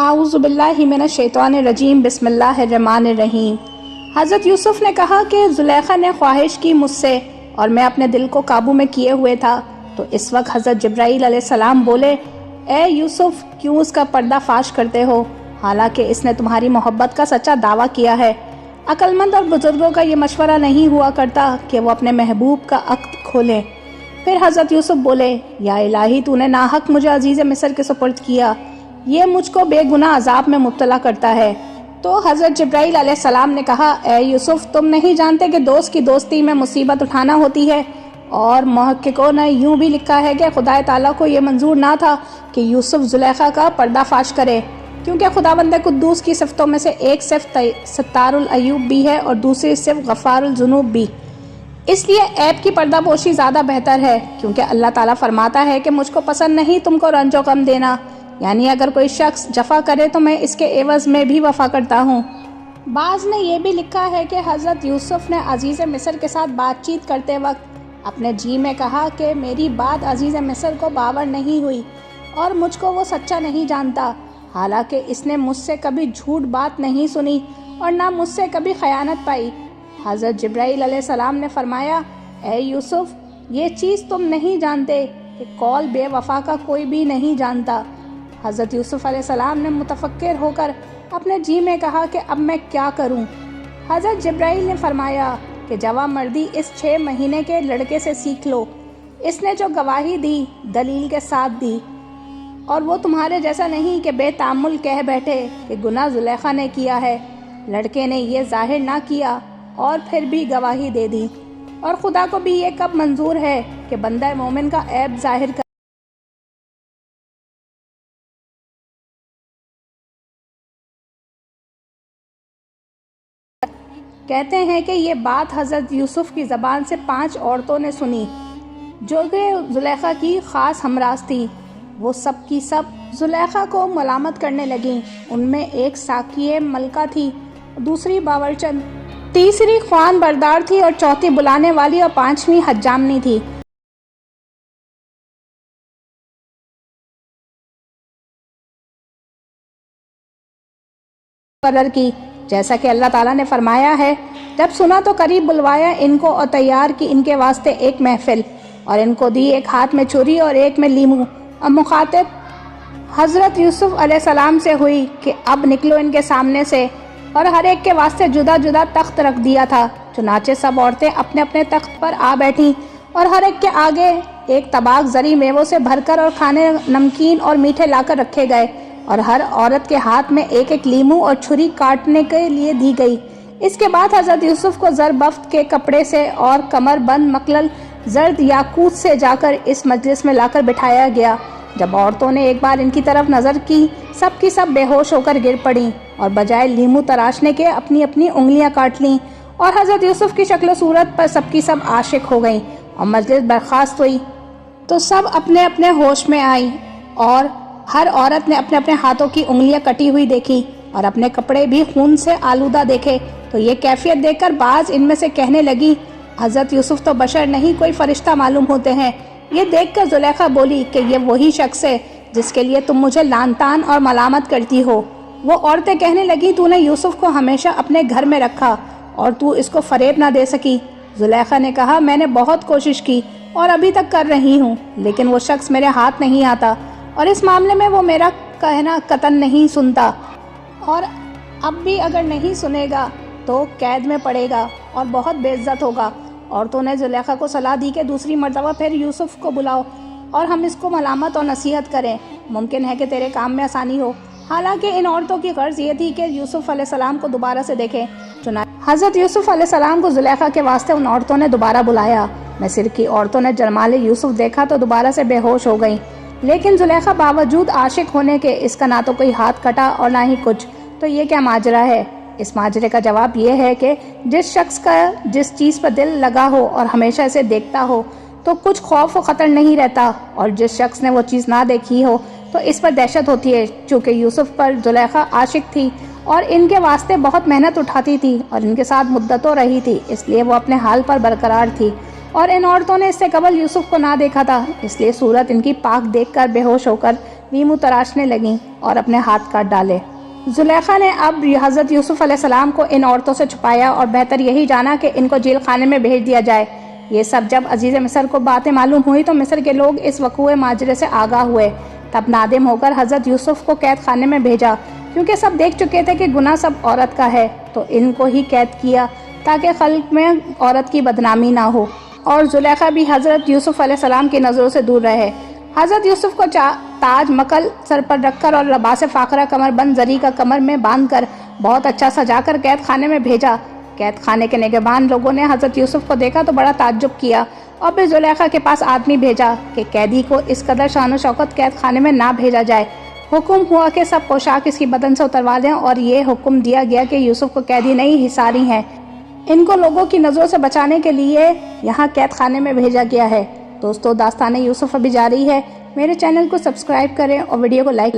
اعوذ باللہ من الشیطان الرجیم بسم اللہ الرحمن الرحیم۔ حضرت یوسف نے کہا کہ زلیخا نے خواہش کی مجھ سے اور میں اپنے دل کو قابو میں کیے ہوئے تھا، تو اس وقت حضرت جبرائیل علیہ السلام بولے، اے یوسف کیوں اس کا پردہ فاش کرتے ہو، حالانکہ اس نے تمہاری محبت کا سچا دعویٰ کیا ہے۔ عقل مند اور بزرگوں کا یہ مشورہ نہیں ہوا کرتا کہ وہ اپنے محبوب کا عقد کھولیں۔ پھر حضرت یوسف بولے، یا الہی تو نے ناحق مجھے عزیز مصر کے سپرد کیا، یہ مجھ کو بے گناہ عذاب میں مبتلا کرتا ہے۔ تو حضرت جبرائیل علیہ السلام نے کہا، اے یوسف تم نہیں جانتے کہ دوست کی دوستی میں مصیبت اٹھانا ہوتی ہے، اور محققوں نے یوں بھی لکھا ہے کہ خدا تعالیٰ کو یہ منظور نہ تھا کہ یوسف زلیخا کا پردہ فاش کرے، کیونکہ خداوند قدوس کی صفتوں میں سے ایک صفت ستار العیوب بھی ہے اور دوسری صفت غفار الذنوب بھی، اس لیے عیب کی پردہ پوشی زیادہ بہتر ہے، کیونکہ اللہ تعالیٰ فرماتا ہے کہ مجھ کو پسند نہیں تم کو رنج و غم دینا، یعنی اگر کوئی شخص جفا کرے تو میں اس کے عوض میں بھی وفا کرتا ہوں۔ بعض نے یہ بھی لکھا ہے کہ حضرت یوسف نے عزیز مصر کے ساتھ بات چیت کرتے وقت اپنے جی میں کہا کہ میری بات عزیز مصر کو باور نہیں ہوئی اور مجھ کو وہ سچا نہیں جانتا، حالانکہ اس نے مجھ سے کبھی جھوٹ بات نہیں سنی اور نہ مجھ سے کبھی خیانت پائی۔ حضرت جبرائیل علیہ السلام نے فرمایا، اے یوسف یہ چیز تم نہیں جانتے کہ قول بے وفا کا کوئی بھی نہیں جانتا۔ حضرت یوسف علیہ السلام نے متفکر ہو کر اپنے جی میں کہا کہ اب میں کیا کروں۔ حضرت جبرائیل نے فرمایا کہ جوان مردی اس 6 مہینے کے لڑکے سے سیکھ لو، اس نے جو گواہی دی دلیل کے ساتھ دی، اور وہ تمہارے جیسا نہیں کہ بے تأمل کہہ بیٹھے کہ گناہ زلیخا نے کیا ہے۔ لڑکے نے یہ ظاہر نہ کیا اور پھر بھی گواہی دے دی، اور خدا کو بھی یہ کب منظور ہے کہ بندہ مومن کا عیب ظاہر کر۔ کہتے ہیں کہ یہ بات حضرت یوسف کی زبان سے 5 عورتوں نے سنی جو کہ زلیخا کی خاص ہمراز تھی۔ وہ سب کی سب زلیخا کو ملامت کرنے لگیں۔ ان میں ایک ساقیہ ملکہ تھی، دوسری باورچند، تیسری خوان بردار تھی اور چوتھی بلانے والی اور 5ویں حجامنی تھی۔ مقرر کی جیسا کہ اللہ تعالیٰ نے فرمایا ہے، جب سنا تو قریب بلوایا ان کو اور تیار کی ان کے واسطے ایک محفل، اور ان کو دی ایک ہاتھ میں چھری اور ایک میں لیمو، اور مخاطب حضرت یوسف علیہ السلام سے ہوئی کہ اب نکلو ان کے سامنے سے، اور ہر ایک کے واسطے جدا جدا تخت رکھ دیا تھا۔ چنانچہ سب عورتیں اپنے اپنے تخت پر آ بیٹھیں، اور ہر ایک کے آگے ایک طباق زرعی میووں سے بھر کر اور کھانے نمکین اور میٹھے لا کر رکھے گئے، اور ہر عورت کے ہاتھ میں ایک ایک لیمو اور چھری کاٹنے کے لیے دی گئی۔ اس کے بعد حضرت یوسف کو زر بفت کے کپڑے سے اور کمر بند مقلل زرد یاقوت سے جا کر اس مجلس میں لا کر بٹھایا گیا۔ جب عورتوں نے ایک بار ان کی طرف نظر کی، سب کی سب بے ہوش ہو کر گر پڑیں اور بجائے لیمو تراشنے کے اپنی اپنی انگلیاں کاٹ لیں، اور حضرت یوسف کی شکل و صورت پر سب کی سب عاشق ہو گئیں، اور مجلس برخاست ہوئی تو سب اپنے اپنے ہوش میں آئیں، اور ہر عورت نے اپنے اپنے ہاتھوں کی انگلیاں کٹی ہوئی دیکھی اور اپنے کپڑے بھی خون سے آلودہ دیکھے، تو یہ کیفیت دیکھ کر بعض ان میں سے کہنے لگی، حضرت یوسف تو بشر نہیں کوئی فرشتہ معلوم ہوتے ہیں۔ یہ دیکھ کر زلیخا بولی کہ یہ وہی شخص ہے جس کے لیے تم مجھے لعن طعن اور ملامت کرتی ہو۔ وہ عورتیں کہنے لگی، تو نے یوسف کو ہمیشہ اپنے گھر میں رکھا اور تو اس کو فریب نہ دے سکی۔ زلیخا نے کہا، میں نے بہت کوشش کی اور ابھی تک کر رہی ہوں، لیکن وہ شخص میرے ہاتھ نہیں آتا، اور اس معاملے میں وہ میرا کہنا قطعاً نہیں سنتا، اور اب بھی اگر نہیں سنے گا تو قید میں پڑے گا اور بہت بے عزت ہوگا۔ عورتوں نے زلیخا کو صلاح دی کہ دوسری مرتبہ پھر یوسف کو بلاؤ اور ہم اس کو ملامت اور نصیحت کریں، ممکن ہے کہ تیرے کام میں آسانی ہو۔ حالانکہ ان عورتوں کی غرض یہ تھی کہ یوسف علیہ السلام کو دوبارہ سے دیکھیں۔ چنانچہ حضرت یوسف علیہ السلام کو زلیخا کے واسطے ان عورتوں نے دوبارہ بلایا۔ مصر کی عورتوں نے جمال یوسف دیکھا تو دوبارہ سے بے ہوش ہو گئیں، لیکن زلیخا باوجود عاشق ہونے کے اس کا نہ تو کوئی ہاتھ کٹا اور نہ ہی کچھ۔ تو یہ کیا ماجرا ہے؟ اس ماجرے کا جواب یہ ہے کہ جس شخص کا جس چیز پر دل لگا ہو اور ہمیشہ اسے دیکھتا ہو تو کچھ خوف و خطر نہیں رہتا، اور جس شخص نے وہ چیز نہ دیکھی ہو تو اس پر دہشت ہوتی ہے۔ چونکہ یوسف پر زلیخا عاشق تھی اور ان کے واسطے بہت محنت اٹھاتی تھی اور ان کے ساتھ مدتوں رہی تھی، اس لیے وہ اپنے حال پر برقرار تھی، اور ان عورتوں نے اس سے قبل یوسف کو نہ دیکھا تھا، اس لیے صورت ان کی پاک دیکھ کر بے ہوش ہو کر لیمو تراشنے لگیں اور اپنے ہاتھ کاٹ ڈالے۔ زلیخا نے اب حضرت یوسف علیہ السلام کو ان عورتوں سے چھپایا اور بہتر یہی جانا کہ ان کو جیل خانے میں بھیج دیا جائے۔ یہ سب جب عزیز مصر کو باتیں معلوم ہوئی تو مصر کے لوگ اس وقوع ماجرے سے آگاہ ہوئے۔ تب نادم ہو کر حضرت یوسف کو قید خانے میں بھیجا، کیونکہ سب دیکھ چکے تھے کہ گناہ سب عورت کا ہے، تو ان کو ہی قید کیا تاکہ خلق میں عورت کی بدنامی نہ ہو، اور زلیخا بھی حضرت یوسف علیہ السلام کی نظروں سے دور رہے۔ حضرت یوسف کو تاج مکل سر پر رکھ کر اور لباس فاقرہ کمر بند زری کا کمر میں باندھ کر بہت اچھا سجا کر قید خانے میں بھیجا۔ قید خانے کے نگہبان لوگوں نے حضرت یوسف کو دیکھا تو بڑا تعجب کیا اور پھر زلیخا کے پاس آدمی بھیجا کہ قیدی کو اس قدر شان و شوکت قید خانے میں نہ بھیجا جائے۔ حکم ہوا کہ سب پوشاک اس کی بدن سے اتروا دیں، اور یہ حکم دیا گیا کہ یوسف کو قیدی نہیں حصاری ہیں، ان کو لوگوں کی نظروں سے بچانے کے لیے یہاں قید خانے میں بھیجا گیا ہے۔ دوستو، داستان یوسف ابھی جاری ہے۔ میرے چینل کو سبسکرائب کریں اور ویڈیو کو لائک